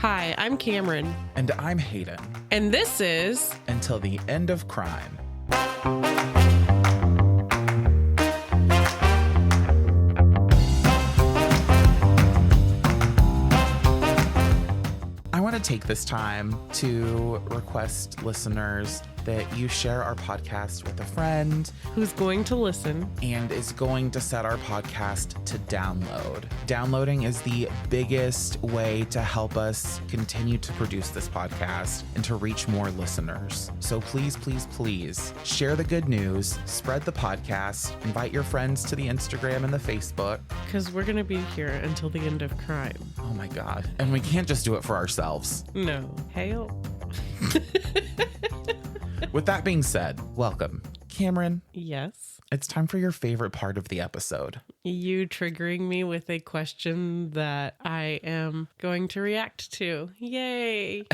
Hi, I'm Cameron. And I'm Hayden. And this is Until the End of Crime. I want to take this time to request listeners that you share our podcast with a friend who's going to listen and is going to set our podcast to download. Downloading is the biggest way to help us continue to produce this podcast and to reach more listeners. So please, please, please share the good news, spread the podcast, invite your friends to the Instagram and the Facebook. Because we're going to be here until the end of crime. Oh my God. And we can't just do it for ourselves. No. Hail. With that being said, welcome. Cameron. Yes? It's time for your favorite part of the episode. You triggering me with a question that I am going to react to. Yay.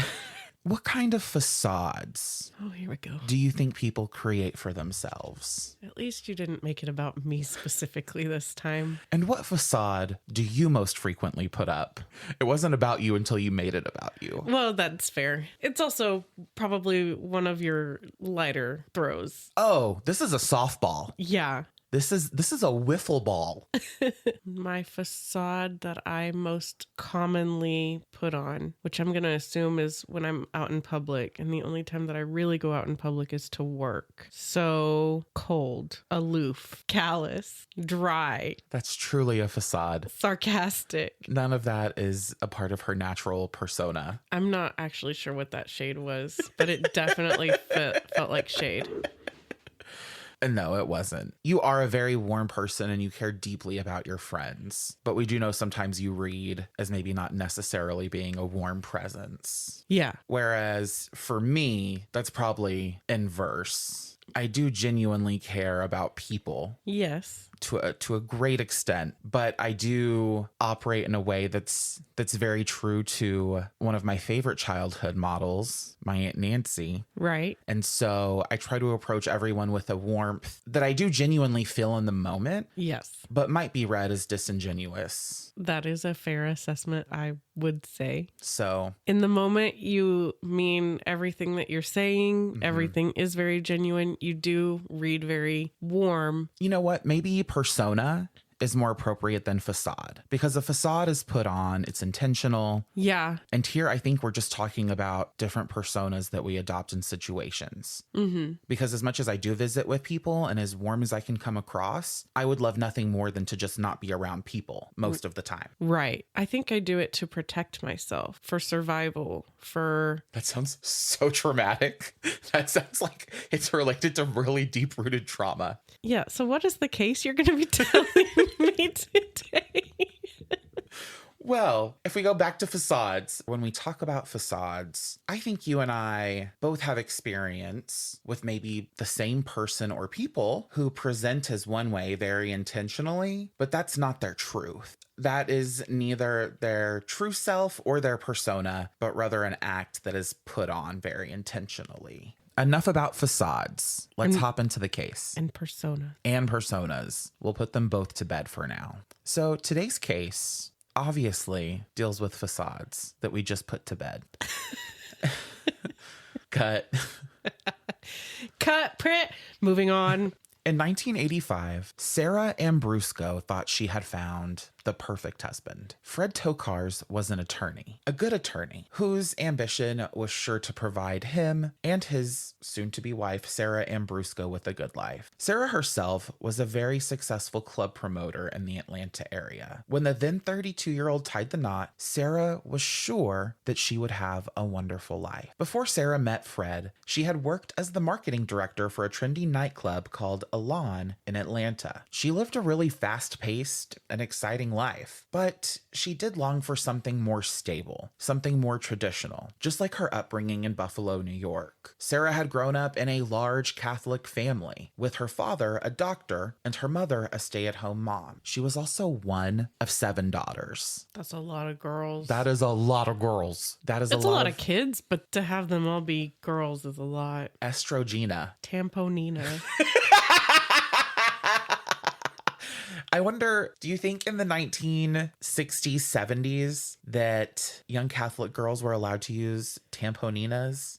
What kind of facades here we go. do you think people create for themselves? At least you didn't make it about me specifically this time. And what facade do you most frequently put up? It wasn't about you until you made it about you. Well, that's fair. It's also probably one of your lighter throws. Oh, this is a softball. Yeah. This is a wiffle ball. My facade that I most commonly put on, which I'm going to assume is when I'm out in public, and the only time that I really go out in public is to work. So cold, aloof, callous, dry. That's truly a facade. Sarcastic. None of that is a part of her natural persona. I'm not actually sure what that shade was, but it definitely felt like shade. No, it wasn't. You are a very warm person and you care deeply about your friends. But we do know sometimes you read as maybe not necessarily being a warm presence. Yeah. Whereas for me, that's probably inverse. I do genuinely care about people. Yes. To a great extent, but I do operate in a way that's very true to one of my favorite childhood models, my Aunt Nancy. Right. And so I try to approach everyone with a warmth that I do genuinely feel in the moment. Yes. But might be read as disingenuous. That is a fair assessment, I would say. So in the moment, you mean everything that you're saying. Mm-hmm. Everything is very genuine. You do read very warm. You know what? Maybe persona is more appropriate than facade, because a facade is put on, it's intentional. Yeah. And here I think we're just talking about different personas that we adopt in situations. Mm-hmm. Because as much as I do visit with people and as warm as I can come across, I would love nothing more than to just not be around people most of the time. Right. I think I do it to protect myself, for survival, for... That sounds so traumatic. That sounds like it's related to really deep-rooted trauma. Yeah. So what is the case you're going to be telling me today? Well, if we go back to facades, when we talk about facades, I think you and I both have experience with maybe the same person or people who present as one way very intentionally, but that's not their truth. That is neither their true self or their persona, but rather an act that is put on very intentionally. Enough about facades. Let's hop into the case. And persona. And personas. We'll put them both to bed for now. So today's case obviously deals with facades that we just put to bed. Cut. Cut, print. Moving on. In 1985, Sara Ambrusko thought she had found the perfect husband. Fred Tokars was an attorney, a good attorney, whose ambition was sure to provide him and his soon-to-be wife, Sara Ambrusko, with a good life. Sara herself was a very successful club promoter in the Atlanta area. When the then 32-year-old tied the knot, Sara was sure that she would have a wonderful life. Before Sara met Fred, she had worked as the marketing director for a trendy nightclub called Elan in Atlanta. She lived a really fast-paced and exciting life, but she did long for something more stable, something more traditional, just like her upbringing in Buffalo, New York. Sara had grown up in a large Catholic family, with her father a doctor and her mother a stay-at-home mom. She was also one of 7 daughters. That's a lot of girls. That is a lot of girls. It's a lot of kids, but to have them all be girls is a lot. Estrogena. Tamponina. I wonder, do you think in the 1960s, 70s that young Catholic girls were allowed to use tamponinas?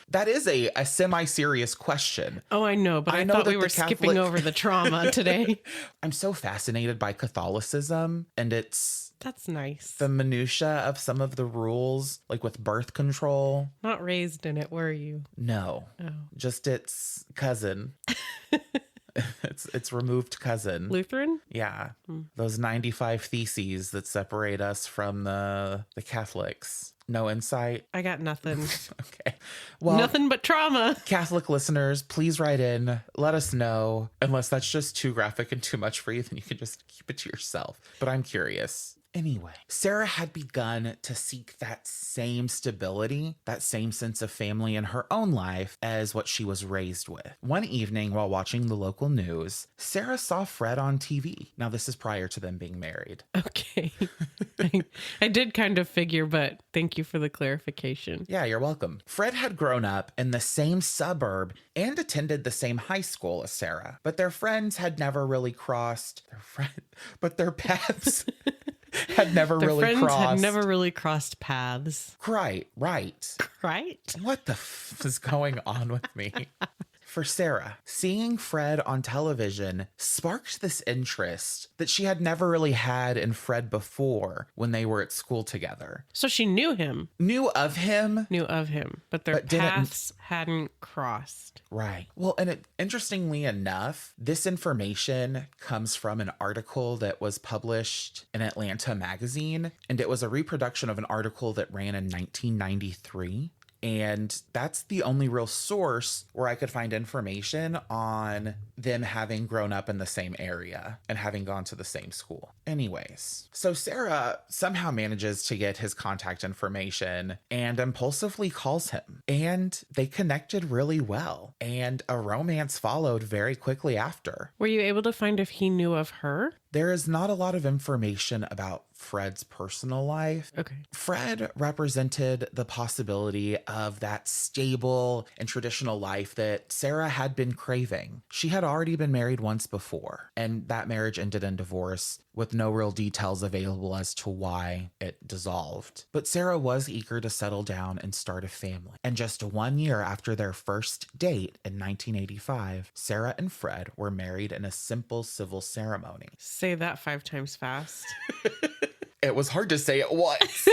That is a semi-serious question. Oh, I know, but I know thought that we were the skipping Catholic- over the trauma today. I'm so fascinated by Catholicism and its That's nice. the minutia of some of the rules, like with birth control. Not raised in it, were you? No, Oh. just its cousin. It's removed cousin. Lutheran? Yeah. Those 95 theses that separate us from the Catholics. No insight? I got nothing. Okay. Well, Nothing but trauma. Catholic listeners, please write in. Let us know. Unless that's just too graphic and too much for you, then you can just keep it to yourself. But I'm curious. Anyway, Sara had begun to seek that same stability, that same sense of family in her own life as what she was raised with. One evening while watching the local news, Sara saw Fred on TV. Now, this is prior to them being married. Okay. I did kind of figure, but thank you for the clarification. Yeah, you're welcome. Fred had grown up in the same suburb and attended the same high school as Sara, but their friends had never really crossed their paths had never Their really friends crossed. had never really crossed paths. Right. Right? What the is going on with me? For Sara, seeing Fred on television sparked this interest that she had never really had in Fred before when they were at school together. So she knew him. Knew of him. But their But didn't- paths hadn't crossed. Right. Well, and interestingly enough, this information comes from an article that was published in Atlanta magazine, and it was a reproduction of an article that ran in 1993. And that's the only real source where I could find information on them having grown up in the same area and having gone to the same school. Anyways, so Sara somehow manages to get his contact information and impulsively calls him. And they connected really well. And a romance followed very quickly after. Were you able to find if he knew of her? There is not a lot of information about Fred's personal life. Okay. Fred represented the possibility of that stable and traditional life that Sara had been craving. She had already been married once before, and that marriage ended in divorce with no real details available as to why it dissolved. But Sara was eager to settle down and start a family. And just 1 year after their first date in 1985, Sara and Fred were married in a simple civil ceremony. Say that 5 times fast. It was hard to say at once.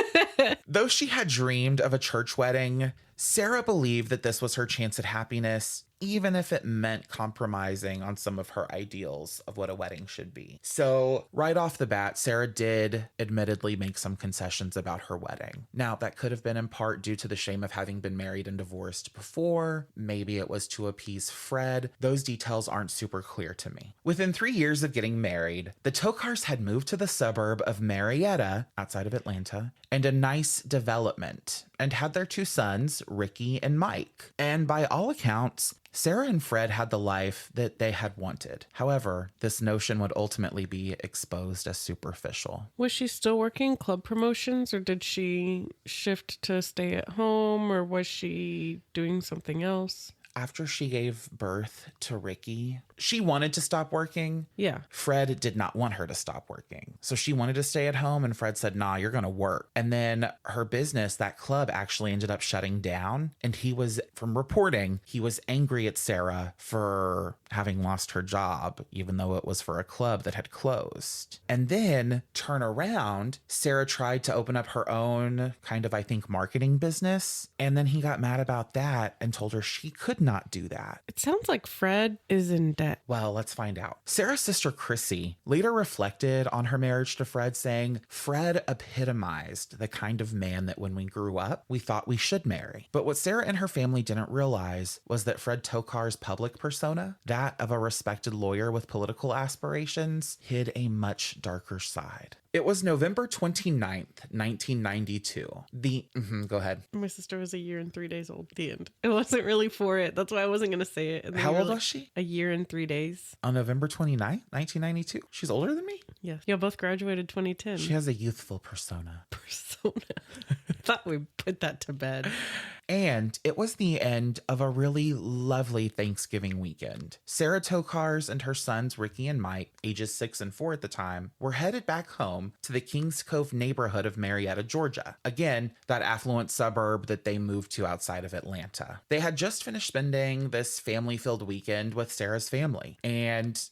Though she had dreamed of a church wedding, Sara believed that this was her chance at happiness, even if it meant compromising on some of her ideals of what a wedding should be. So right off the bat, Sara did admittedly make some concessions about her wedding. Now, that could have been in part due to the shame of having been married and divorced before. Maybe it was to appease Fred. Those details aren't super clear to me. Within 3 years of getting married, the Tokars had moved to the suburb of Marietta, outside of Atlanta, and a nice development, and had their 2 sons, Ricky and Mike. And by all accounts, Sara and Fred had the life that they had wanted. However, this notion would ultimately be exposed as superficial. Was she still working club promotions, or did she shift to stay at home, or was she doing something else? After she gave birth to Ricky, she wanted to stop working. Yeah. Fred did not want her to stop working. So she wanted to stay at home, and Fred said, nah, you're going to work. And then her business, that club, actually ended up shutting down. And he was, from reporting, he was angry at Sara for having lost her job, even though it was for a club that had closed. And then, turn around, Sara tried to open up her own kind of, I think, marketing business. And then he got mad about that and told her she could not do that. It sounds like Fred is in debt. Well, let's find out. Sara's sister Chrissy later reflected on her marriage to Fred, saying, Fred epitomized the kind of man that when we grew up, we thought we should marry. But what Sara and her family didn't realize was that Fred Tokars' public persona, that of a respected lawyer with political aspirations, hid a much darker side. It was November 29th, 1992. Go ahead. My sister was 1 year and 3 days old at the end. It wasn't really for it. That's why I wasn't going to say it. And How old was she? 1 year and 3 days. On November 29th, 1992? She's older than me? Yes. Y'all both graduated 2010. She has a youthful persona. Persona. I thought we put that to bed. And it was the end of a really lovely Thanksgiving weekend. Sara Tokars and her sons Ricky and Mike, ages 6 and 4 at the time, were headed back home to the Kings Cove neighborhood of Marietta, Georgia. Again, that affluent suburb that they moved to outside of Atlanta. They had just finished spending this family-filled weekend with Sarah's family.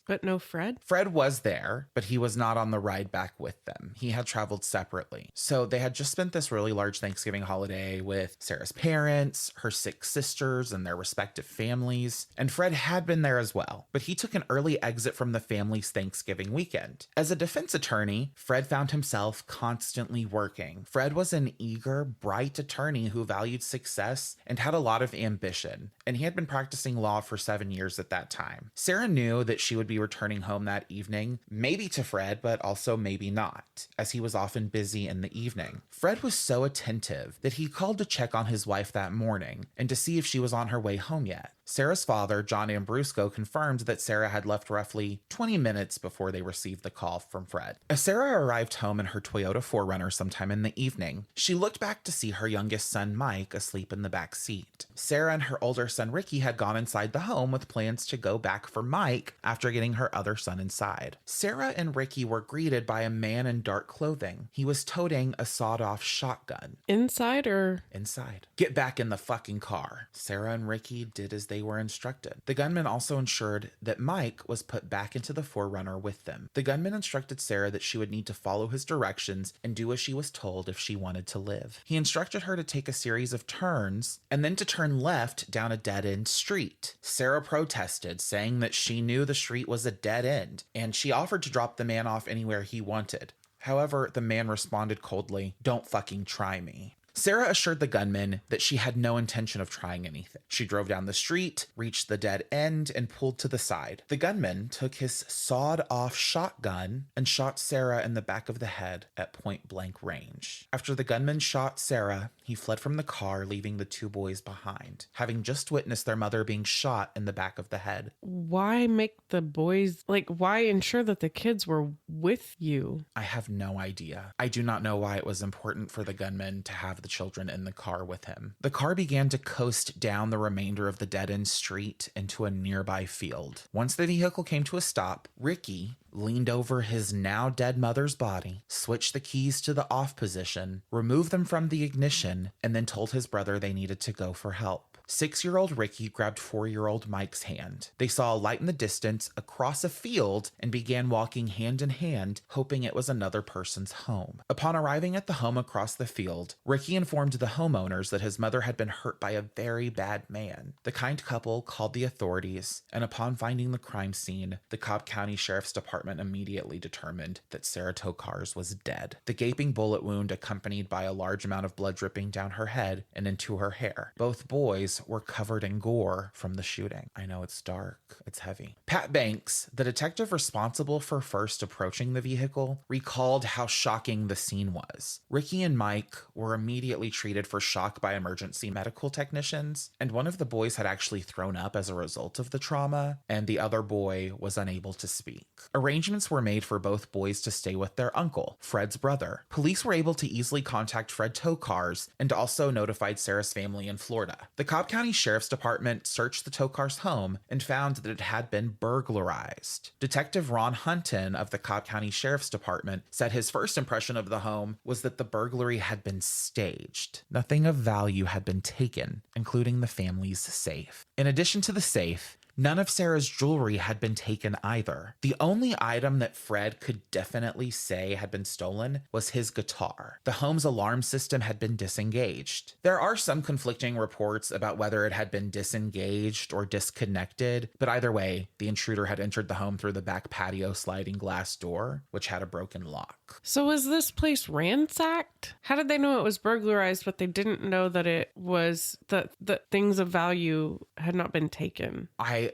But no Fred? Fred was there, but he was not on the ride back with them. He had traveled separately. So they had just spent this really large Thanksgiving holiday with Sarah's parents, her 6 sisters, and their respective families. And Fred had been there as well, but he took an early exit from the family's Thanksgiving weekend. As a defense attorney, Fred found himself constantly working. Fred was an eager, bright attorney who valued success and had a lot of ambition, and he had been practicing law for 7 years at that time. Sarah knew that she would be returning home that evening, maybe to Fred, but also maybe not, as he was often busy in the evening. Fred was so attentive that he called to check on his wife that morning and to see if she was on her way home yet. Sarah's father, John Ambrusko, confirmed that Sarah had left roughly 20 minutes before they received the call from Fred. As Sarah arrived home in her Toyota 4Runner sometime in the evening, she looked back to see her youngest son, Mike, asleep in the back seat. Sarah and her older son, Ricky, had gone inside the home with plans to go back for Mike after getting her other son inside. Sarah and Ricky were greeted by a man in dark clothing. He was toting a sawed-off shotgun. Inside or? Inside. Get back in the fucking car. Sarah and Ricky did as they were instructed. The gunman also ensured that Mike was put back into the 4Runner with them. The gunman instructed Sarah that she would need to follow his directions and do as she was told if she wanted to live. He instructed her to take a series of turns and then to turn left down a dead-end street. Sarah protested, saying that she knew the street was a dead end, and she offered to drop the man off anywhere he wanted. However, the man responded coldly, "Don't fucking try me." Sarah assured the gunman that she had no intention of trying anything. She drove down the street, reached the dead end, and pulled to the side. The gunman took his sawed-off shotgun and shot Sarah in the back of the head at point-blank range. After the gunman shot Sarah, he fled from the car, leaving the 2 boys behind, having just witnessed their mother being shot in the back of the head. Why make the boys, why ensure that the kids were with you? I have no idea. I do not know why it was important for the gunman to have the children in the car with him. The car began to coast down the remainder of the dead-end street into a nearby field. Once the vehicle came to a stop, Ricky leaned over his now dead mother's body, switched the keys to the off position, removed them from the ignition, and then told his brother they needed to go for help. 6-year-old Ricky grabbed 4-year-old Mike's hand. They saw a light in the distance across a field and began walking hand in hand, hoping it was another person's home. Upon arriving at the home across the field, Ricky informed the homeowners that his mother had been hurt by a very bad man. The kind couple called the authorities, and upon finding the crime scene, the Cobb County Sheriff's Department immediately determined that Sara Tokars was dead. The gaping bullet wound accompanied by a large amount of blood dripping down her head and into her hair. Both boys were covered in gore from the shooting. I know it's dark. It's heavy. Pat Banks, the detective responsible for first approaching the vehicle, recalled how shocking the scene was. Ricky and Mike were immediately treated for shock by emergency medical technicians, and one of the boys had actually thrown up as a result of the trauma, and the other boy was unable to speak. Arrangements were made for both boys to stay with their uncle, Fred's brother. Police were able to easily contact Fred Tokars and also notified Sarah's family in Florida. The Cobb County Sheriff's Department searched the Tokars' home and found that it had been burglarized. Detective Ron Hunton of the Cobb County Sheriff's Department said his first impression of the home was that the burglary had been staged. Nothing of value had been taken, including the family's safe. In addition to the safe, none of Sarah's jewelry had been taken either. The only item that Fred could definitely say had been stolen was his guitar. The home's alarm system had been disengaged. There are some conflicting reports about whether it had been disengaged or disconnected, but either way, the intruder had entered the home through the back patio sliding glass door, which had a broken lock. So was this place ransacked? How did they know it was burglarized, but they didn't know that it was that things of value had not been taken?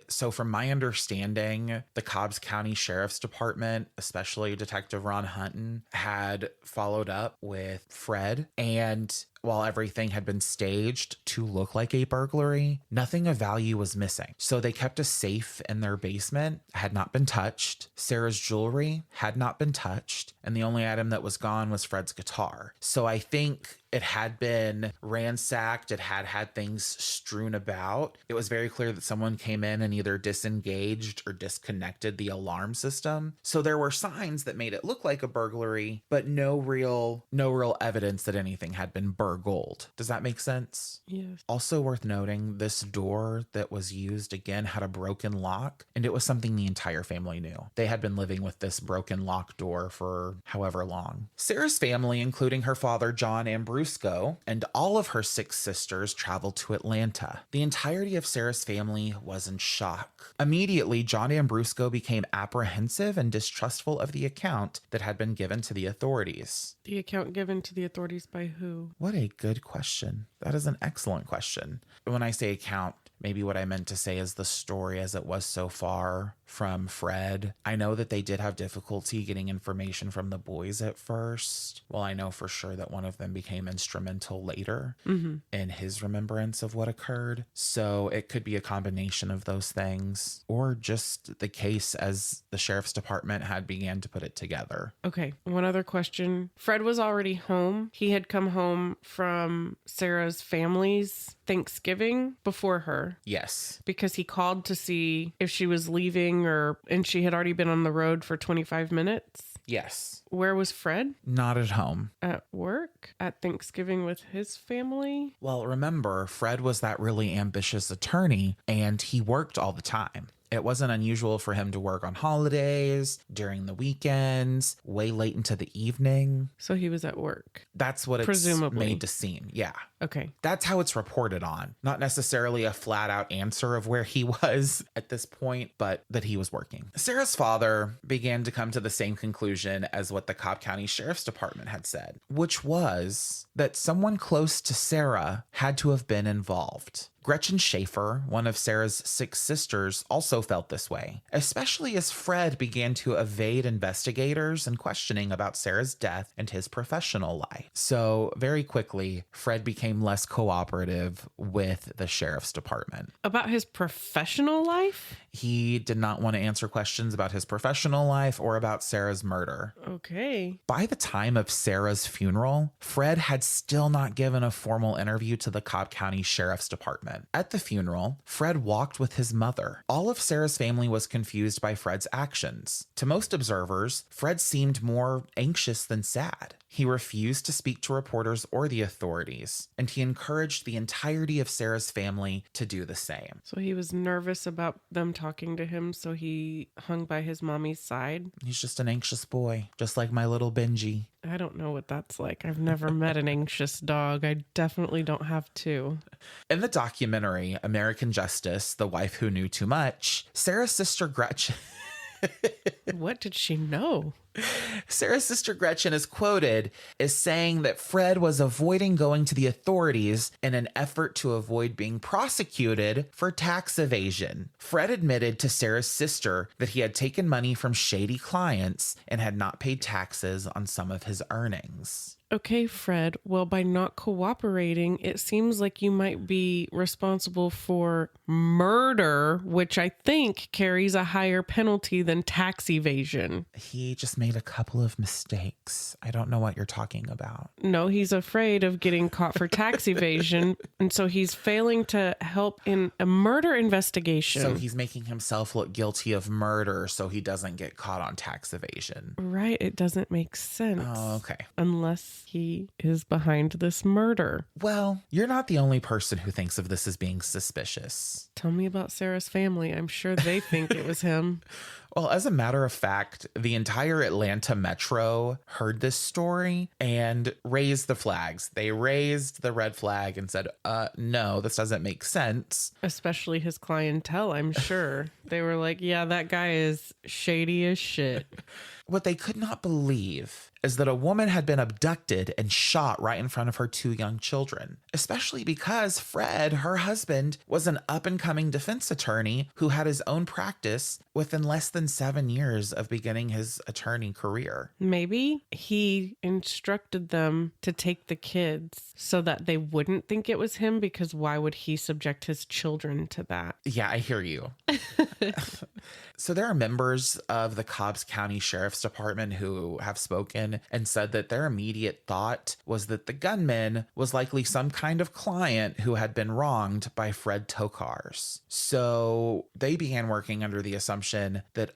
So from my understanding, the Cobbs County Sheriff's Department, especially Detective Ron Hunton, had followed up with Fred and while everything had been staged to look like a burglary, nothing of value was missing. So they kept a safe in their basement, had not been touched. Sarah's jewelry had not been touched. And the only item that was gone was Fred's guitar. So I think it had been ransacked. It had things strewn about. It was very clear that someone came in and either disengaged or disconnected the alarm system. So there were signs that made it look like a burglary, but no real evidence that anything had been burgled. Does that make sense? Yes. Also worth noting, this door that was used again had a broken lock, and it was something the entire family knew. They had been living with this broken lock door for however long. Sarah's family, including her father, John Ambrusko, and all of her 6 sisters traveled to Atlanta. The entirety of Sarah's family was in shock. Immediately, John Ambrusko became apprehensive and distrustful of the account that had been given to the authorities. The account given to the authorities by who? What a good question. That is an excellent question. When I say account, maybe what I meant to say is the story as it was so far from Fred. I know that they did have difficulty getting information from the boys at first. Well, I know for sure that one of them became instrumental later in his remembrance of what occurred. So it could be a combination of those things, or just the case as the sheriff's department had began to put it together. Okay, one other question. Fred was already home. He had come home from Sarah's family's Thanksgiving before her. Yes. Because he called to see if she was leaving, and she had already been on the road for 25 minutes. Yes. Where was Fred? Not at home. At work? At Thanksgiving with his family? Well, remember, Fred was that really ambitious attorney, and he worked all the time. It wasn't unusual for him to work on holidays, during the weekends, way late into the evening. So he was at work. That's what it's presumably made to seem. Yeah. Okay. That's how it's reported on. Not necessarily a flat out answer of where he was at this point, but that he was working. Sarah's father began to come to the same conclusion as what the Cobb County Sheriff's Department had said, which was that someone close to Sarah had to have been involved. Gretchen Schaefer, one of Sarah's 6 sisters, also felt this way, especially as Fred began to evade investigators and questioning about Sarah's death and his professional life. So very quickly, Fred became less cooperative with the sheriff's department. About his professional life? He did not want to answer questions about his professional life or about Sarah's murder. Okay. By the time of Sarah's funeral, Fred had still not given a formal interview to the Cobb County Sheriff's Department. At the funeral, Fred walked with his mother. All of Sarah's family was confused by Fred's actions. To most observers, Fred seemed more anxious than sad. He refused to speak to reporters or the authorities, and he encouraged the entirety of Sarah's family to do the same. So he was nervous about them talking to him, so he hung by his mommy's side. He's just an anxious boy, just like my little Benji. I don't know what that's like. I've never met an anxious dog. I definitely don't have two. In the documentary, American Justice, The Wife Who Knew Too Much, Sarah's sister Gretchen... What did she know? Sarah's sister Gretchen is quoted as saying that Fred was avoiding going to the authorities in an effort to avoid being prosecuted for tax evasion. Fred admitted to Sarah's sister that he had taken money from shady clients and had not paid taxes on some of his earnings. Okay, Fred. Well, by not cooperating, it seems like you might be responsible for murder, which I think carries a higher penalty than tax evasion. He just made a couple of mistakes. I don't know what you're talking about. No, he's afraid of getting caught for tax evasion, and so he's failing to help in a murder investigation. So he's making himself look guilty of murder so he doesn't get caught on tax evasion. Right, it doesn't make sense. Oh, okay. Unless he is behind this murder. Well, you're not the only person who thinks of this as being suspicious. Tell me about Sarah's family. I'm sure they think it was him. Well, as a matter of fact, the entire Atlanta metro heard this story and raised the flags. They raised the red flag and said, no, this doesn't make sense. Especially his clientele, I'm sure. They were like, yeah, that guy is shady as shit. What they could not believe is that a woman had been abducted and shot right in front of her 2 young children, especially because Fred, her husband, was an up-and-coming defense attorney who had his own practice within less than 7 years of beginning his attorney career. Maybe he instructed them to take the kids so that they wouldn't think it was him, because why would he subject his children to that? Yeah, I hear you. So there are members of the Cobbs County Sheriff's Department who have spoken and said that their immediate thought was that the gunman was likely some kind of client who had been wronged by Fred Tokars. So they began working under the assumption that,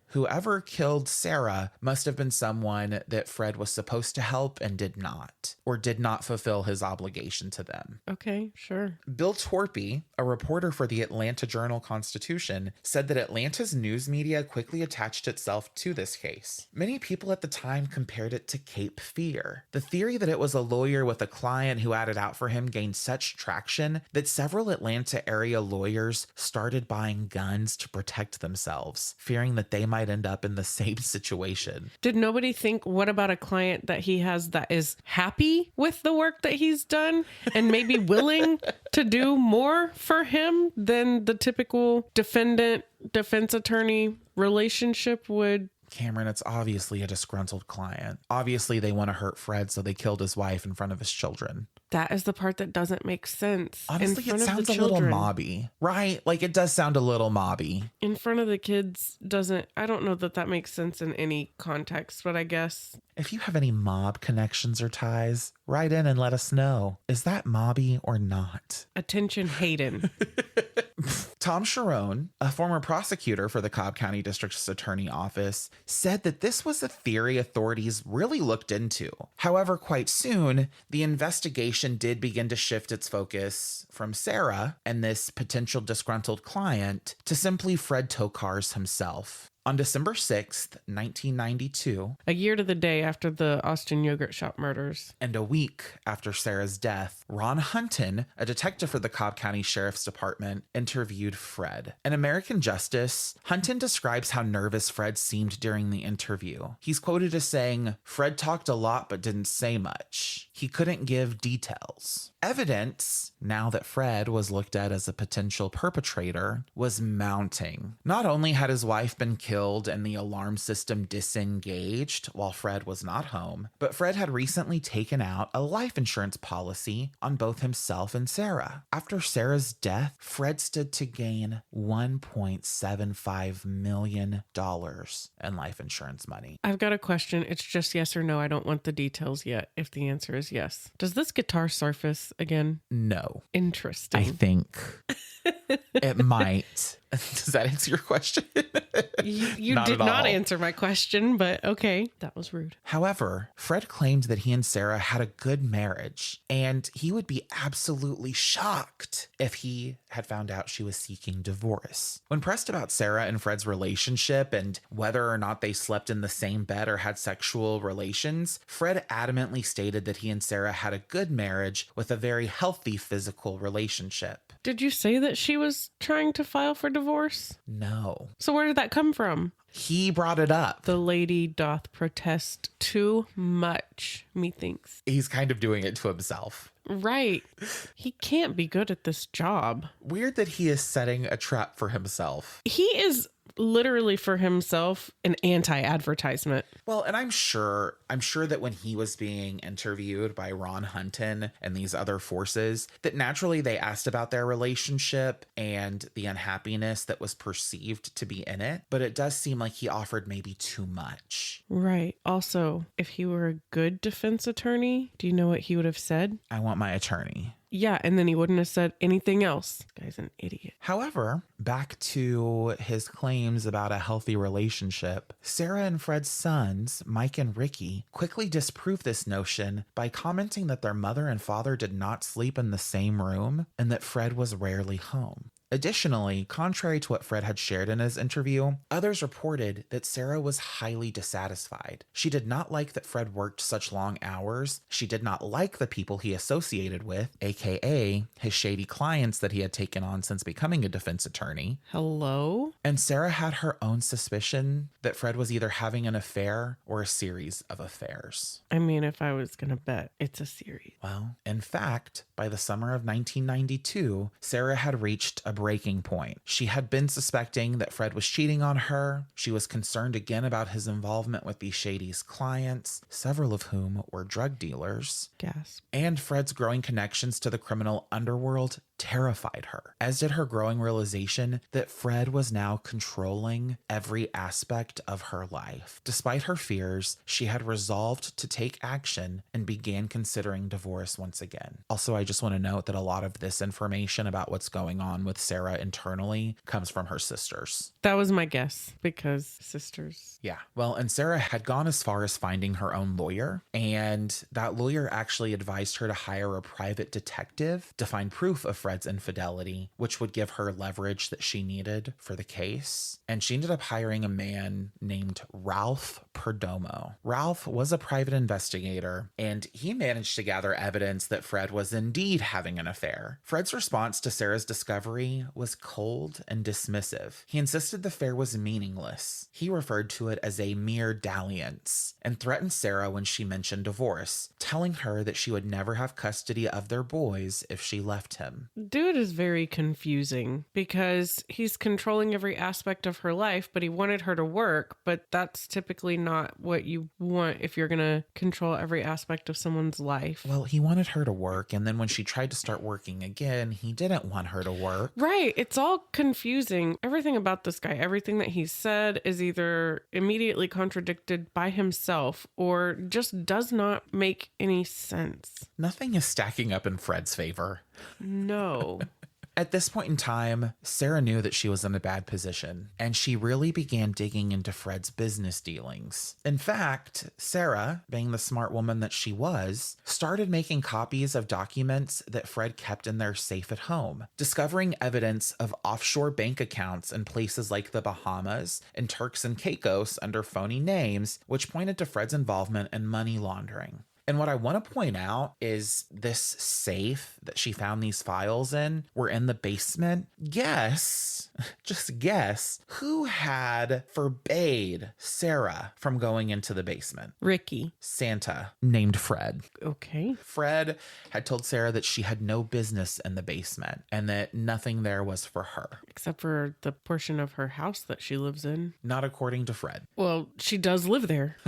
whoever killed Sara must have been someone that Fred was supposed to help and did not, or did not fulfill his obligation to them. Okay, sure. Bill Torpy, a reporter for the Atlanta Journal-Constitution, said that Atlanta's news media quickly attached itself to this case. Many people at the time compared it to Cape Fear. The theory that it was a lawyer with a client who had it out for him gained such traction that several Atlanta area lawyers started buying guns to protect themselves, fearing that they might end up in the same situation. Did nobody think, what about a client that he has that is happy with the work that he's done and maybe willing to do more for him than the typical defense attorney relationship would? Cameron, it's obviously a disgruntled client. Obviously, they want to hurt Fred, so they killed his wife in front of his children. That is the part that doesn't make sense. Honestly, it sounds a little mobby, right? Like, it does sound a little mobby. In front of the kids doesn't, I don't know that makes sense in any context, but I guess. If you have any mob connections or ties, write in and let us know. Is that mobby or not? Attention, Hayden. Tom Sharon, a former prosecutor for the Cobb County District's Attorney Office, said that this was a theory authorities really looked into. However, quite soon, the investigation did begin to shift its focus from Sara and this potential disgruntled client to simply Fred Tokars himself. On December 6th, 1992, a year to the day after the Austin Yogurt Shop murders, and a week after Sara's death, Ron Hunton, a detective for the Cobb County Sheriff's Department, interviewed Fred. In American Justice, Hunton describes how nervous Fred seemed during the interview. He's quoted as saying, "Fred talked a lot but didn't say much. He couldn't give details." Evidence, now that Fred was looked at as a potential perpetrator, was mounting. Not only had his wife been killed and the alarm system disengaged while Fred was not home, but Fred had recently taken out a life insurance policy on both himself and Sara. After Sara's death, Fred stood to gain $1.75 million in life insurance money. I've got a question. It's just yes or no. I don't want the details yet. If the answer is yes. Does this guitar surface again? No. Interesting. I think it might. Does that answer your question? You did not answer my question, but okay. That was rude. However, Fred claimed that he and Sara had a good marriage, and he would be absolutely shocked if he had found out she was seeking divorce. When pressed about Sara and Fred's relationship and whether or not they slept in the same bed or had sexual relations, Fred adamantly stated that he and Sara had a good marriage with a very healthy physical relationship. Did you say that she was trying to file for divorce? No. So where did that come from? He brought it up. The lady doth protest too much, methinks. He's kind of doing it to himself. Right. He can't be good at this job. Weird that he is setting a trap for himself. He is literally for himself an anti-advertisement. Well, and I'm sure that when he was being interviewed by Ron Hunton and these other forces, that naturally they asked about their relationship and the unhappiness that was perceived to be in it. But it does seem like he offered maybe too much. Right. Also, if he were a good defense attorney, do you know what he would have said? I want my attorney. Yeah, and then he wouldn't have said anything else. This guy's an idiot. However, back to his claims about a healthy relationship, Sara and Fred's sons, Mike and Ricky, quickly disproved this notion by commenting that their mother and father did not sleep in the same room and that Fred was rarely home. Additionally, contrary to what Fred had shared in his interview, others reported that Sara was highly dissatisfied. She did not like that Fred worked such long hours. She did not like the people he associated with, aka his shady clients that he had taken on since becoming a defense attorney. Hello? And Sara had her own suspicion that Fred was either having an affair or a series of affairs. I mean, if I was going to bet, it's a series. Well, in fact, by the summer of 1992, Sara had reached a breaking point. She had been suspecting that Fred was cheating on her. She was concerned again about his involvement with these shady's clients, several of whom were drug dealers. Gasp. And Fred's growing connections to the criminal underworld terrified her, as did her growing realization that Fred was now controlling every aspect of her life. Despite her fears, she had resolved to take action and began considering divorce once again. Also, I just want to note that a lot of this information about what's going on with Sara internally comes from her sisters. That was my guess, because sisters. Yeah. Well, and Sara had gone as far as finding her own lawyer, and that lawyer actually advised her to hire a private detective to find proof of Fred's infidelity, which would give her leverage that she needed for the case. And she ended up hiring a man named Ralph Perdomo. Ralph was a private investigator, and he managed to gather evidence that Fred was indeed having an affair. Fred's response to Sara's discovery was cold and dismissive. He insisted the affair was meaningless. He referred to it as a mere dalliance and threatened Sara when she mentioned divorce, telling her that she would never have custody of their boys if she left him. Dude is very confusing because he's controlling every aspect of her life, but he wanted her to work, but that's typically not what you want if you're going to control every aspect of someone's life. Well, he wanted her to work, and then when she tried to start working again, he didn't want her to work. Right. It's all confusing. Everything about this guy, everything that he said is either immediately contradicted by himself or just does not make any sense. Nothing is stacking up in Fred's favor. No. At this point in time, Sara knew that she was in a bad position, and she really began digging into Fred's business dealings. In fact, Sara, being the smart woman that she was, started making copies of documents that Fred kept in their safe at home, discovering evidence of offshore bank accounts in places like the Bahamas and Turks and Caicos under phony names, which pointed to Fred's involvement in money laundering. And what I want to point out is this safe that she found these files in were in the basement. Guess, just guess, who had forbade Sara from going into the basement? Ricky. Santa, named Fred. Okay. Fred had told Sara that she had no business in the basement and that nothing there was for her. Except for the portion of her house that she lives in. Not according to Fred. Well, she does live there.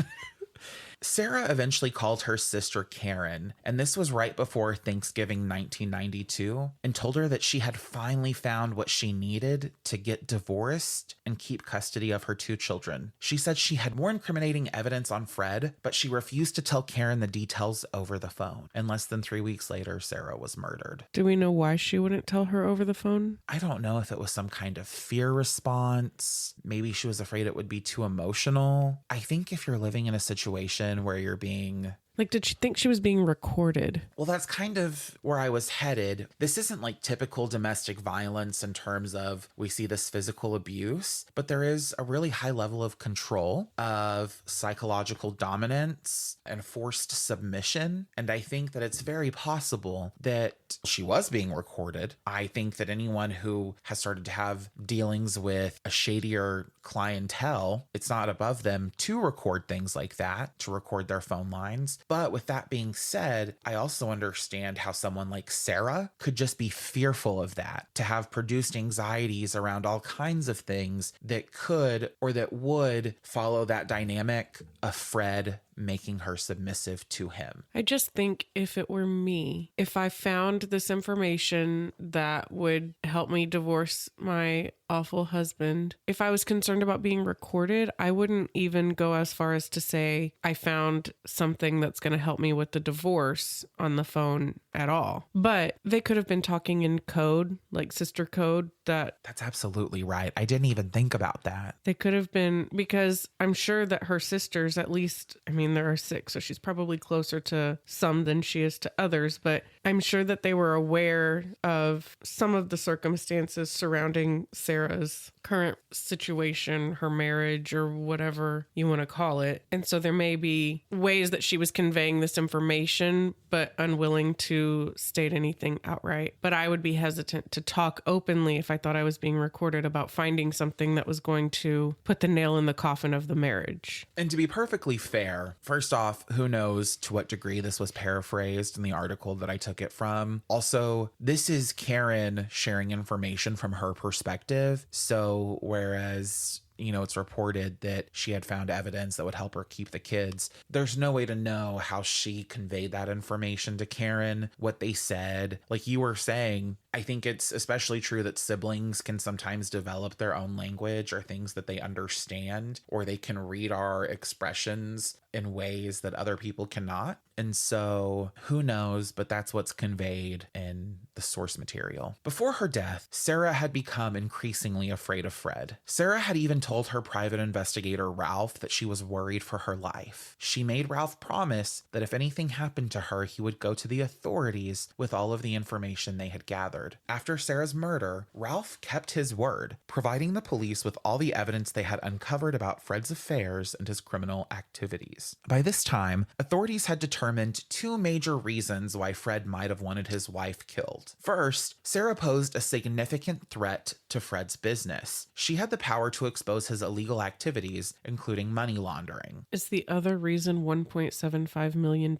Sara eventually called her sister Karen, and this was right before Thanksgiving 1992, and told her that she had finally found what she needed to get divorced and keep custody of her two children. She said she had more incriminating evidence on Fred, but she refused to tell Karen the details over the phone. And less than 3 weeks later, Sara was murdered. Do we know why she wouldn't tell her over the phone? I don't know if it was some kind of fear response. Maybe she was afraid it would be too emotional. I think if you're living in a situation where you're being... Like, did she think she was being recorded? Well, that's kind of where I was headed. This isn't like typical domestic violence in terms of we see this physical abuse, but there is a really high level of control, of psychological dominance and forced submission. And I think that it's very possible that she was being recorded. I think that anyone who has started to have dealings with a shadier clientele, it's not above them to record things like that, to record their phone lines. But with that being said, I also understand how someone like Sara could just be fearful of that, to have produced anxieties around all kinds of things that could or that would follow that dynamic of Fred making her submissive to him. I just think if it were me, if I found this information that would help me divorce my awful husband, if I was concerned about being recorded, I wouldn't even go as far as to say I found something that's going to help me with the divorce on the phone. at all. But they could have been talking in code, like sister code, that That's absolutely right. I didn't even think about that. they could have been, because I'm sure that her sisters, at least, I mean, there are 6, so she's probably closer to some than she is to others, but I'm sure that they were aware of some of the circumstances surrounding Sarah's current situation, her marriage, or whatever you want to call it. And so there may be ways that she was conveying this information, but unwilling to state anything outright. But I would be hesitant to talk openly if I thought I was being recorded about finding something that was going to put the nail in the coffin of the marriage. And to be perfectly fair, first off, who knows to what degree this was paraphrased in the article that I took it from. Also, this is Karen sharing information from her perspective. So whereas it's reported that she had found evidence that would help her keep the kids, there's no way to know how she conveyed that information to Karen, what they said. Like you were saying, I think it's especially true that siblings can sometimes develop their own language or things that they understand, or they can read our expressions in ways that other people cannot. And so who knows, but that's what's conveyed in the source material. Before her death, Sara had become increasingly afraid of Fred. Sara had even told her private investigator Ralph that she was worried for her life. She made Ralph promise that if anything happened to her, he would go to the authorities with all of the information they had gathered. After Sara's murder, Ralph kept his word, providing the police with all the evidence they had uncovered about Fred's affairs and his criminal activities. By this time, authorities had determined 2 major reasons why Fred might have wanted his wife killed. First, Sara posed a significant threat to Fred's business. She had the power to expose his illegal activities, including money laundering. Is the other reason $1.75 million?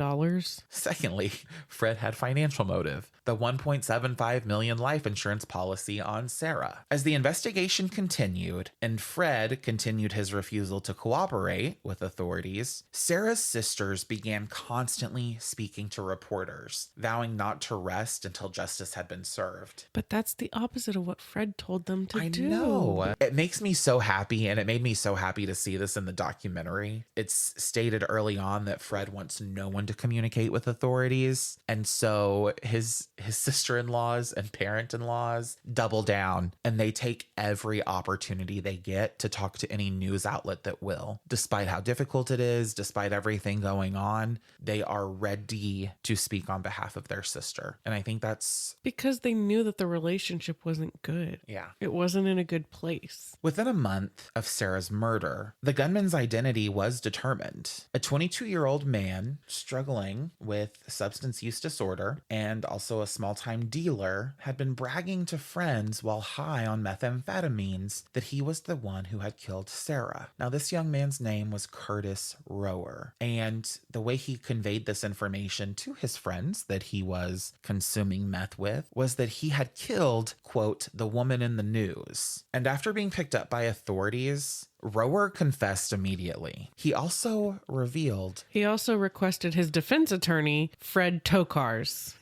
Secondly, Fred had financial motive, the $1.75 million life insurance policy on Sara. As the investigation continued and Fred continued his refusal to cooperate with authorities, Sara's sisters began constantly speaking to reporters, vowing not to rest until justice had been served. But that's the opposite of what Fred told them to do. I know. It makes me so happy, and it made me so happy to see this in the documentary. It's stated early on that Fred wants no one to communicate with authorities, and so his sister-in-laws and parent-in-laws double down, and they take every opportunity they get to talk to any news outlet that will. Despite how difficult it is, despite everything going on, they are ready to speak on behalf of their sister. And I think that's because they knew that the relationship wasn't good. Yeah. It wasn't in a good place. Within a month of Sara's murder, the gunman's identity was determined. A 22-year-old man struggling with substance use disorder and also a small-time dealer had been bragging to friends while high on methamphetamines that he was the one who had killed Sara. Now, this young man's name was Curtis Rower, and the way he conveyed this information to his friends that he was consuming meth with was that he had killed, quote, the woman in the news. And after being picked up by authorities, Rower confessed immediately. He also requested his defense attorney, Fred Tokars.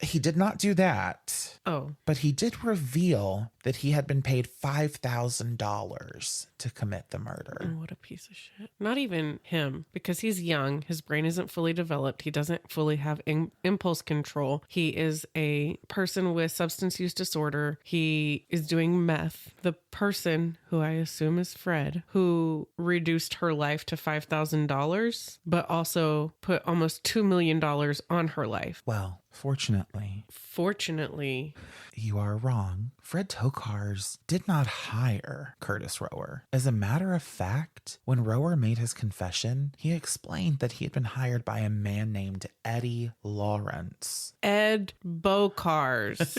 He did not do that. Oh. But he did reveal that he had been paid $5,000 to commit the murder. Oh, what a piece of shit. Not even him, because he's young. His brain isn't fully developed. He doesn't fully have impulse control. He is a person with substance use disorder. He is doing meth. The person, who I assume is Fred, who reduced her life to $5,000, but also put almost $2 million on her life. Well, Fortunately, you are wrong. Fred Tokars did not hire Curtis Rower. As a matter of fact, when Rower made his confession, he explained that he had been hired by a man named Eddie Lawrence. Ed Bocars.